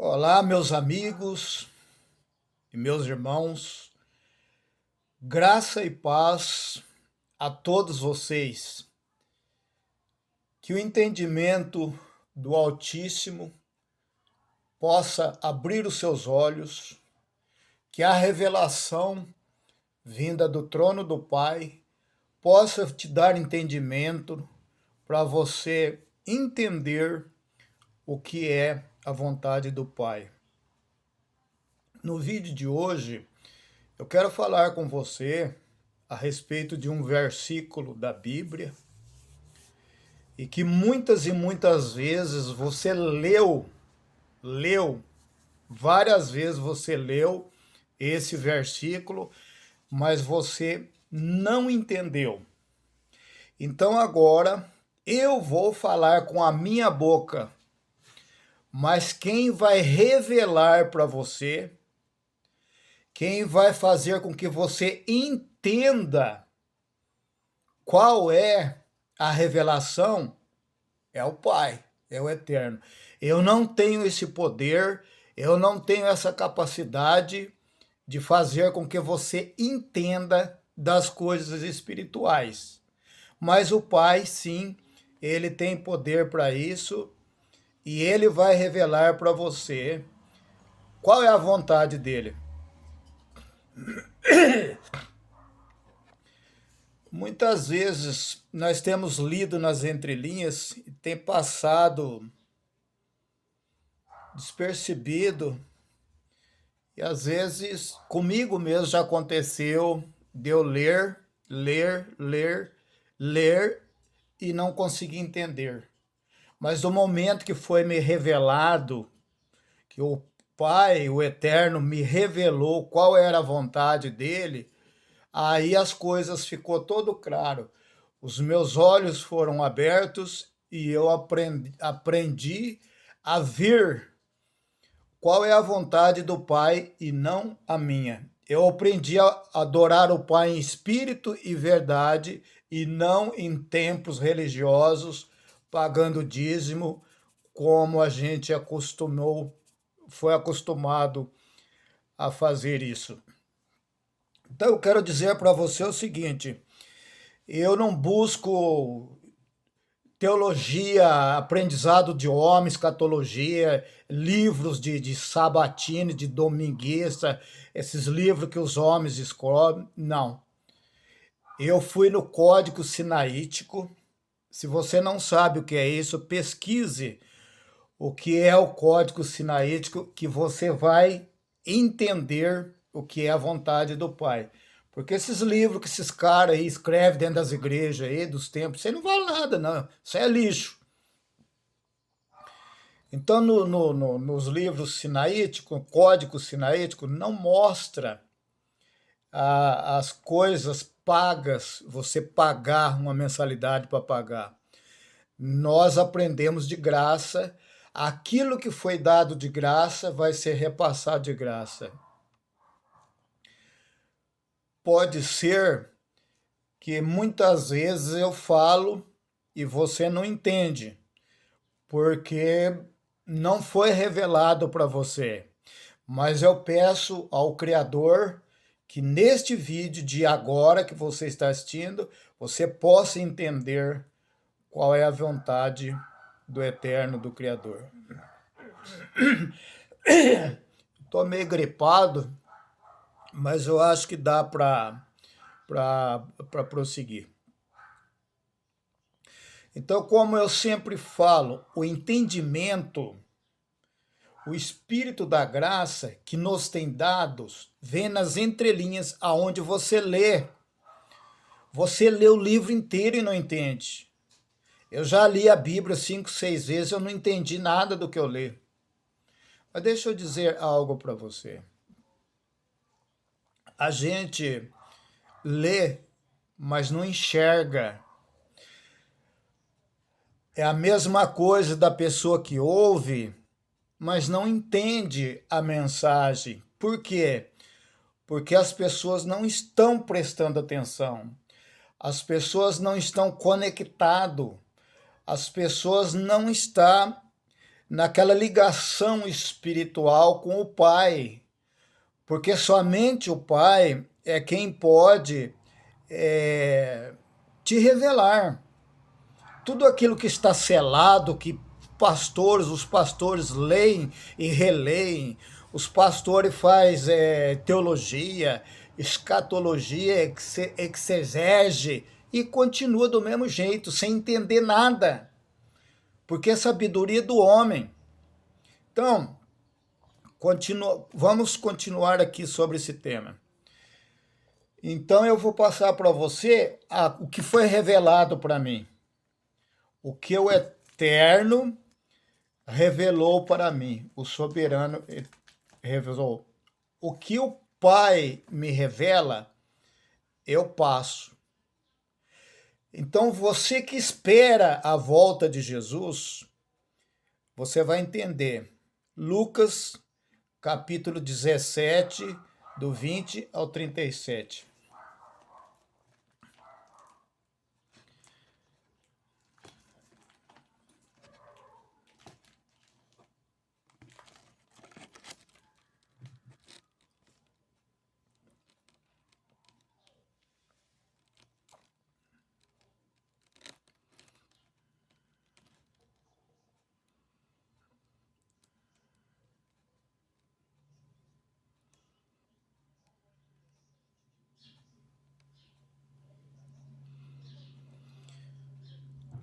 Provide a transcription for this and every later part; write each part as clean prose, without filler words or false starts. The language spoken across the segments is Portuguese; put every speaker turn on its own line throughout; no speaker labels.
Olá, meus amigos e meus irmãos, graça e paz a todos vocês. Que o entendimento do Altíssimo possa abrir os seus olhos, que a revelação vinda do trono do Pai possa te dar entendimento para você entender o que é a vontade do Pai. No vídeo de hoje, eu quero falar com você a respeito de um versículo da Bíblia e que muitas e muitas vezes você leu, várias vezes você leu esse versículo, mas você não entendeu. Então agora eu vou falar com a minha boca, mas quem vai revelar para você, quem vai fazer com que você entenda qual é a revelação é o Pai, é o Eterno. Eu não tenho esse poder, eu não tenho essa capacidade de fazer com que você entenda das coisas espirituais. Mas o Pai, sim, ele tem poder para isso e ele vai revelar para você qual é a vontade dele. Muitas vezes nós temos lido nas entrelinhas e tem passado despercebido, e às vezes comigo mesmo já aconteceu de eu ler e não conseguir entender. Mas no momento que foi me revelado, que o Pai, o Eterno, me revelou qual era a vontade dele, aí as coisas ficou todo claro. Os meus olhos foram abertos e eu aprendi a ver qual é a vontade do Pai e não a minha. Eu aprendi a adorar o Pai em espírito e verdade e não em templos religiosos, pagando dízimo, como a gente foi acostumado a fazer isso. Então eu quero dizer para você o seguinte: eu não busco teologia, aprendizado de homens, escatologia, livros de sabatina, de dominguista, esses livros que os homens escrevem. Não. Eu fui no Código Sinaítico. Se você não sabe o que é isso, pesquise o que é o Código Sinaítico, que você vai entender o que é a vontade do Pai. Porque esses livros que esses caras aí escrevem dentro das igrejas aí, dos templos, isso aí não vale nada, não. Isso é lixo. Então, nos livros sinaíticos, Código Sinaítico, não mostra as coisas pagas, você pagar uma mensalidade para pagar. Nós aprendemos de graça, aquilo que foi dado de graça vai ser repassado de graça. Pode ser que muitas vezes eu falo e você não entende, porque não foi revelado para você. Mas eu peço ao Criador que neste vídeo de agora que você está assistindo, você possa entender qual é a vontade do Eterno, do Criador. Estou meio gripado, mas eu acho que dá para prosseguir. Então, como eu sempre falo, o entendimento, o Espírito da graça que nos tem dados, vem nas entrelinhas aonde você lê. Você lê o livro inteiro e não entende. Eu já li a Bíblia 5, 6 vezes, eu não entendi nada do que eu li. Mas deixa eu dizer algo para você. A gente lê, mas não enxerga. É a mesma coisa da pessoa que ouve, mas não entende a mensagem. Por quê? Porque as pessoas não estão prestando atenção. As pessoas não estão conectadas. As pessoas não estão naquela ligação espiritual com o Pai, porque somente o Pai é quem pode te revelar tudo aquilo que está selado, que os pastores leem e releem, os pastores fazem teologia, escatologia, exegese, e continua do mesmo jeito, sem entender nada, porque é sabedoria do homem. Então, vamos continuar aqui sobre esse tema. Então, eu vou passar para você o que foi revelado para mim, o que o Eterno revelou para mim, o soberano revelou. O que o Pai me revela, eu passo. Então, você que espera a volta de Jesus, você vai entender. Lucas, capítulo 17, do 20 ao 37.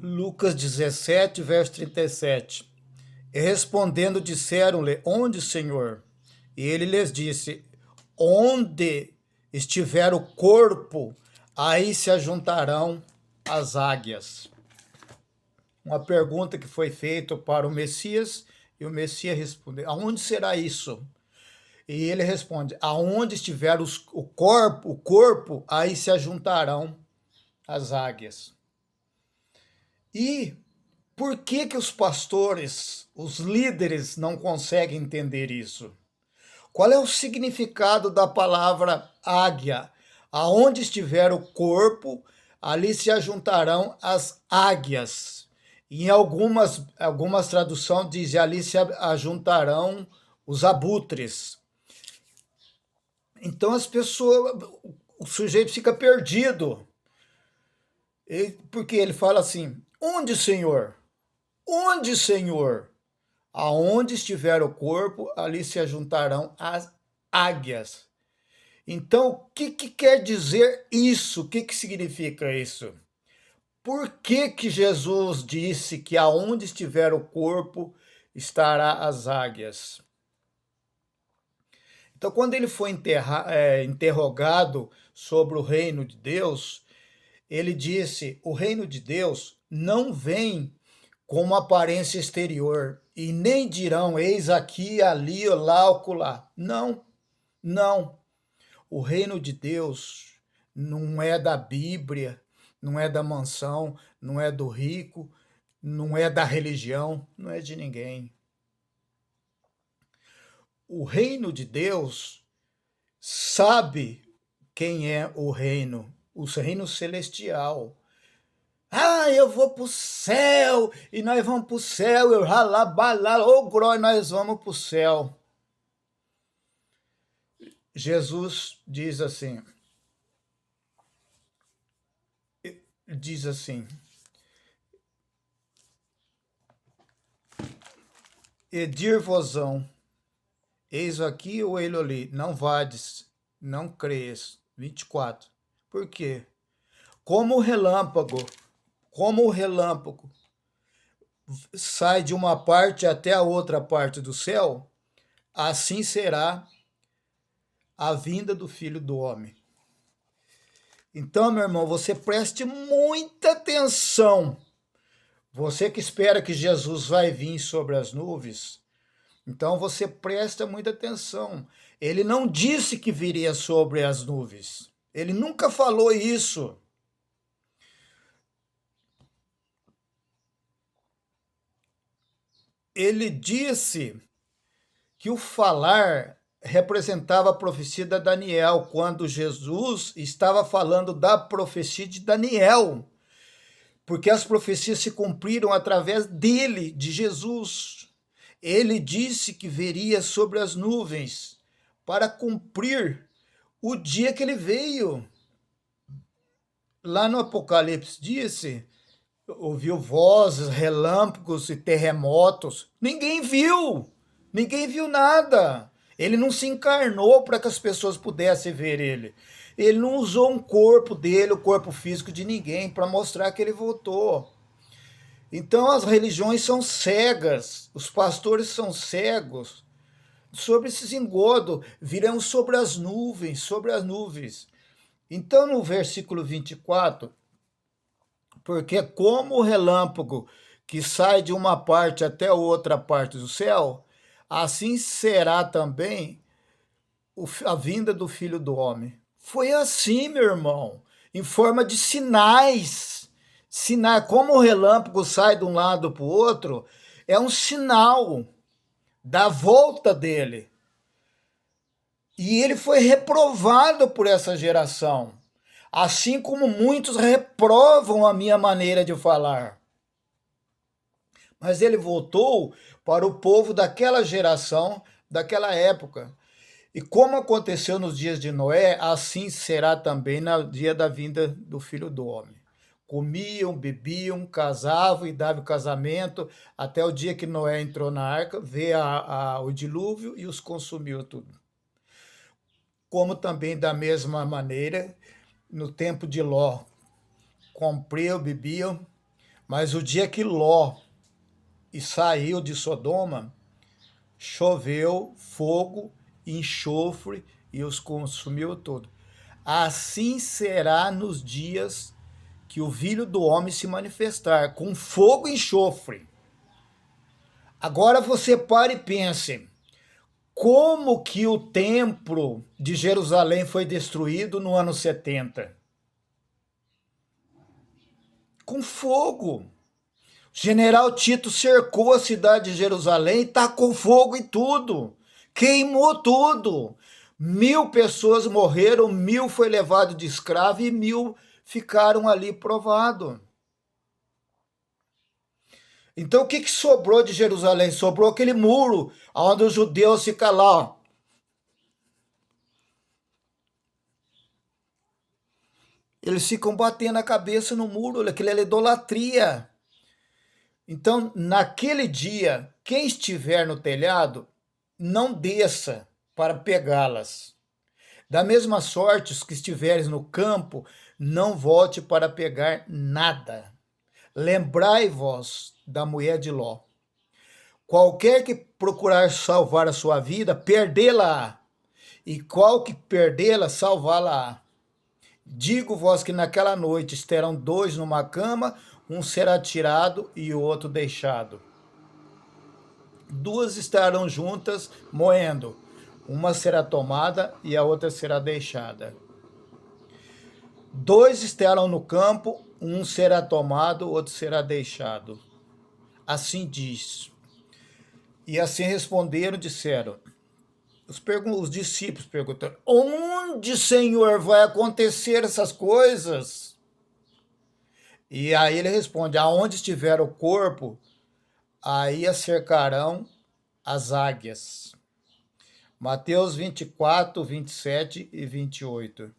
Lucas 17, verso 37. E respondendo, disseram-lhe: Onde, Senhor? E ele lhes disse: Onde estiver o corpo, aí se ajuntarão as águias. Uma pergunta que foi feita para o Messias, e o Messias respondeu: Aonde será isso? E ele responde: Aonde estiver o corpo, aí se ajuntarão as águias. E por que os pastores, os líderes, não conseguem entender isso? Qual é o significado da palavra águia? Aonde estiver o corpo, ali se ajuntarão as águias. Em algumas traduções diz ali se ajuntarão os abutres. Então as pessoas, o sujeito fica perdido. Porque ele fala assim: Onde, Senhor? Onde, Senhor? Aonde estiver o corpo, ali se ajuntarão as águias. Então, o que quer dizer isso? O que significa isso? Por que Jesus disse que aonde estiver o corpo, estará as águias? Então, quando ele foi interrogado sobre o reino de Deus, ele disse: o reino de Deus não vem com uma aparência exterior, e nem dirão, eis aqui, ali, lá, acolá. Não, não. O reino de Deus não é da Bíblia, não é da mansão, não é do rico, não é da religião, não é de ninguém. O reino de Deus sabe quem é o reino celestial. Ah, eu vou para o céu, e nós vamos para o céu, eu ralabalá, ô glória, nós vamos para o céu. Jesus diz assim, e dir-vos-ão, eis aqui ou ele ali, não vades, não creias. 24. Por quê? Como o relâmpago sai de uma parte até a outra parte do céu, assim será a vinda do Filho do Homem. Então, meu irmão, você preste muita atenção. Você que espera que Jesus vai vir sobre as nuvens, então você presta muita atenção. Ele não disse que viria sobre as nuvens. Ele nunca falou isso. Ele disse que o falar representava a profecia de Daniel, quando Jesus estava falando da profecia de Daniel, porque as profecias se cumpriram através dele, de Jesus. ele disse que viria sobre as nuvens para cumprir o dia que ele veio. Lá no Apocalipse disse, ouviu vozes, relâmpagos e terremotos. Ninguém viu nada. Ele não se encarnou para que as pessoas pudessem ver ele. Ele não usou um corpo dele, o corpo físico de ninguém, para mostrar que ele voltou. Então as religiões são cegas, os pastores são cegos sobre esses engodos, virão sobre as nuvens. Então no versículo 24, porque como o relâmpago que sai de uma parte até outra parte do céu, assim será também a vinda do Filho do Homem. Foi assim, meu irmão, em forma de sinais. Sinal, como o relâmpago sai de um lado para o outro, é um sinal da volta dele. E ele foi reprovado por essa geração, assim como muitos reprovam a minha maneira de falar. Mas ele voltou para o povo daquela geração, daquela época. E como aconteceu nos dias de Noé, assim será também no dia da vinda do Filho do Homem. Comiam, bebiam, casavam e davam casamento, até o dia que Noé entrou na arca, veio o dilúvio e os consumiu tudo. Como também da mesma maneira, no tempo de Ló, compriam, bebiam, mas o dia que Ló saiu de Sodoma, choveu fogo, enxofre e os consumiu tudo. Assim será nos dias que o Filho do Homem se manifestar, com fogo e enxofre. Agora você pare e pense, como que o templo de Jerusalém foi destruído no ano 70? Com fogo. General Tito cercou a cidade de Jerusalém e tacou fogo em tudo. Queimou tudo. 1.000 pessoas morreram, 1.000 foi levado de escravo e 1.000 ficaram ali provados. Então o que sobrou de Jerusalém? Sobrou aquele muro onde os judeus ficam lá, ó. Eles ficam batendo a cabeça no muro, aquilo é idolatria. Então, naquele dia, quem estiver no telhado, não desça para pegá-las. Da mesma sorte, os que estiverem no campo, não volte para pegar nada. Lembrai-vos da mulher de Ló. Qualquer que procurar salvar a sua vida, perdê-la. E qual que perdê-la, salvá-la. Digo-vos que naquela noite estarão 2 numa cama, um será tirado e o outro deixado. 2 estarão juntas moendo, uma será tomada e a outra será deixada. 2 estarão no campo, um será tomado, outro será deixado. Assim diz. E assim responderam, disseram. Os discípulos perguntaram, onde, Senhor, vai acontecer essas coisas? E aí ele responde, aonde estiver o corpo, aí a cercarão as águias. Mateus 24, 27 e 28.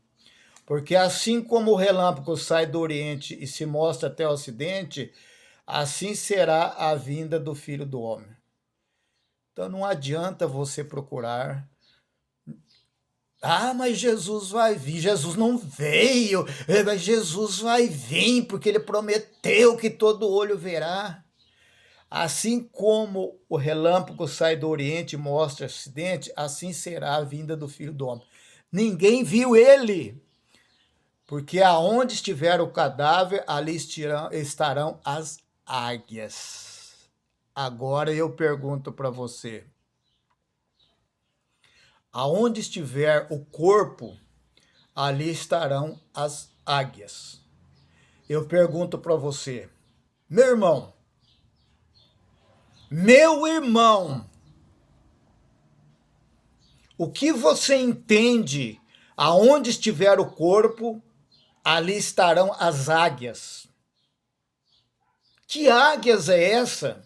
Porque assim como o relâmpago sai do Oriente e se mostra até o Ocidente, assim será a vinda do Filho do Homem. Então não adianta você procurar. Ah, mas Jesus vai vir. Jesus não veio, mas Jesus vai vir, porque ele prometeu que todo olho verá. Assim como o relâmpago sai do Oriente e mostra o Ocidente, assim será a vinda do Filho do Homem. Ninguém viu ele, porque aonde estiver o cadáver, ali estarão as águias. Agora eu pergunto para você, aonde estiver o corpo, ali estarão as águias. Eu pergunto para você, meu irmão, o que você entende? Aonde estiver o corpo, ali estarão as águias. Que águias é essa?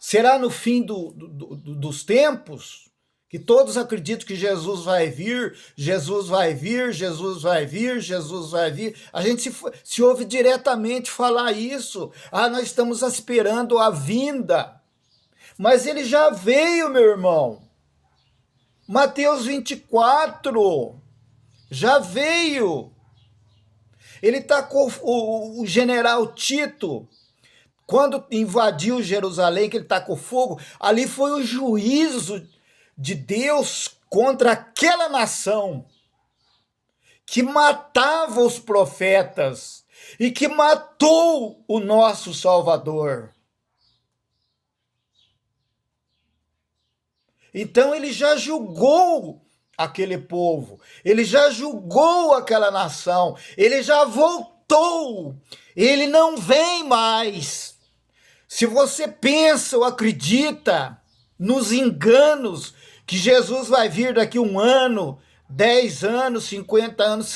Será no fim dos tempos que todos acreditam que Jesus vai vir, Jesus vai vir, Jesus vai vir, Jesus vai vir. A gente se ouve diretamente falar isso. Ah, nós estamos esperando a vinda. Mas ele já veio, meu irmão. Mateus 24, já veio. Ele está com o general Tito. Quando invadiu Jerusalém, que ele tacou fogo, ali foi o juízo de Deus contra aquela nação que matava os profetas e que matou o nosso Salvador. Então ele já julgou aquele povo, ele já julgou aquela nação, ele já voltou, ele não vem mais. Se você pensa ou acredita nos enganos que Jesus vai vir daqui 1 ano, 10 anos, 50 anos,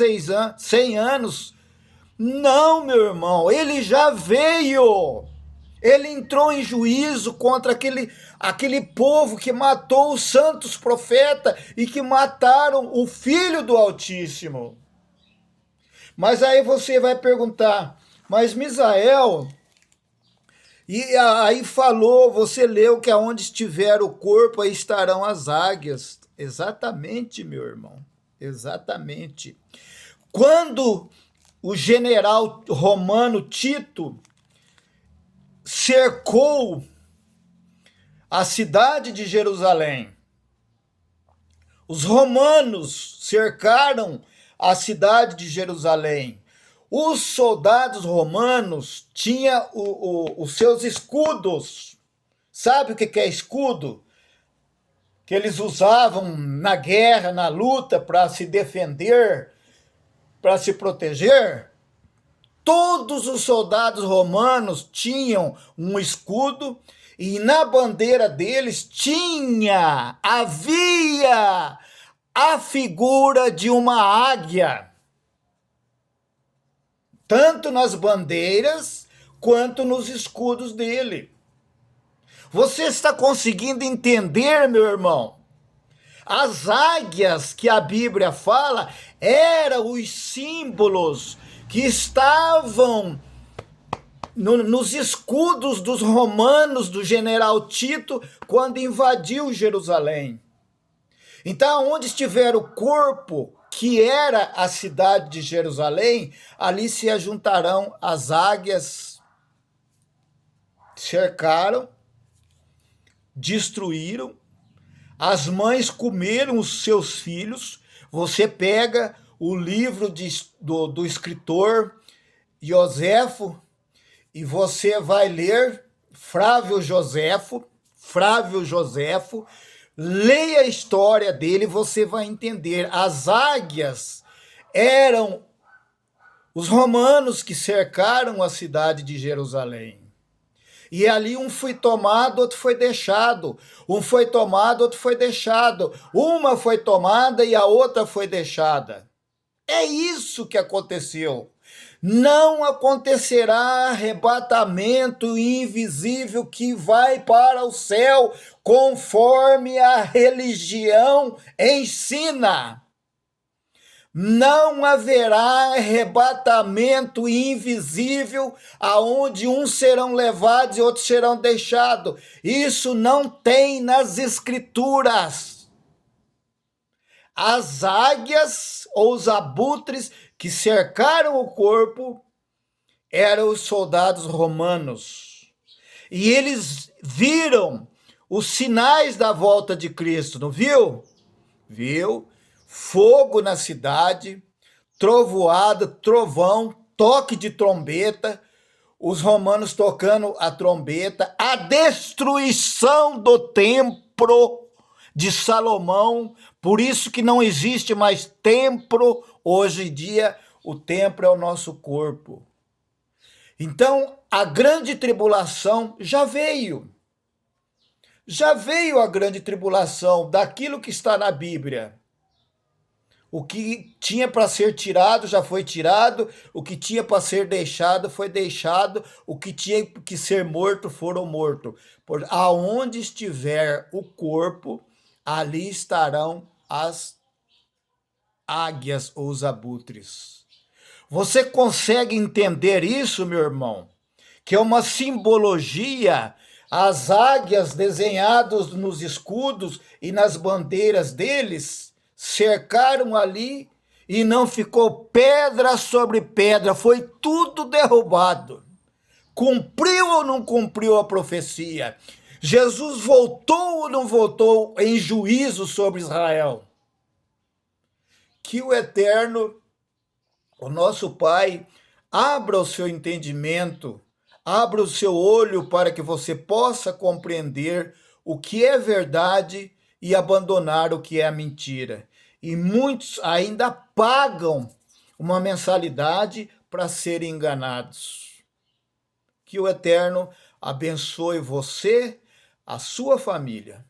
100 anos, não, meu irmão, ele já veio. Ele entrou em juízo contra aquele povo que matou os santos profetas e que mataram o Filho do Altíssimo. Mas aí você vai perguntar, mas Misael, e aí falou, você leu que aonde estiver o corpo, aí estarão as águias. Exatamente, meu irmão, exatamente. Quando o general romano Tito cercou a cidade de Jerusalém, os romanos cercaram a cidade de Jerusalém. Os soldados romanos tinham os seus escudos. Sabe o que é escudo? Que eles usavam na guerra, na luta, para se defender, para se proteger. Todos os soldados romanos tinham um escudo e na bandeira deles havia a figura de uma águia. Tanto nas bandeiras quanto nos escudos dele. Você está conseguindo entender, meu irmão? As águias que a Bíblia fala eram os símbolos que estavam nos escudos dos romanos, do general Tito, quando invadiu Jerusalém. Então, onde estiver o corpo, que era a cidade de Jerusalém, ali se ajuntarão as águias. Cercaram, destruíram, as mães comeram os seus filhos. Você pega o livro do escritor Joséfo e você vai ler Flávio Joséfo, leia a história dele, você vai entender. As águias eram os romanos que cercaram a cidade de Jerusalém. E ali um foi tomado, outro foi deixado. Um foi tomado, outro foi deixado. Uma foi tomada e a outra foi deixada. É isso que aconteceu. Não acontecerá arrebatamento invisível que vai para o céu, conforme a religião ensina. Não haverá arrebatamento invisível, aonde uns serão levados e outros serão deixados. Isso não tem nas Escrituras. As águias ou os abutres que cercaram o corpo eram os soldados romanos. E eles viram os sinais da volta de Cristo, não viu? Viu? Fogo na cidade, trovoada, trovão, toque de trombeta, os romanos tocando a trombeta, a destruição do templo de Salomão. Por isso que não existe mais templo hoje em dia. O templo é o nosso corpo. Então, a grande tribulação já veio. Já veio a grande tribulação daquilo que está na Bíblia. O que tinha para ser tirado já foi tirado, o que tinha para ser deixado foi deixado, o que tinha que ser morto foram mortos. Por aonde estiver o corpo, ali estarão as águias ou os abutres. Você consegue entender isso, meu irmão? Que é uma simbologia, as águias desenhadas nos escudos e nas bandeiras deles cercaram ali e não ficou pedra sobre pedra, foi tudo derrubado. Cumpriu ou não cumpriu a profecia? Jesus voltou ou não voltou em juízo sobre Israel? Que o Eterno, o nosso Pai, abra o seu entendimento, abra o seu olho para que você possa compreender o que é verdade e abandonar o que é mentira. E muitos ainda pagam uma mensalidade para serem enganados. Que o Eterno abençoe você, a sua família.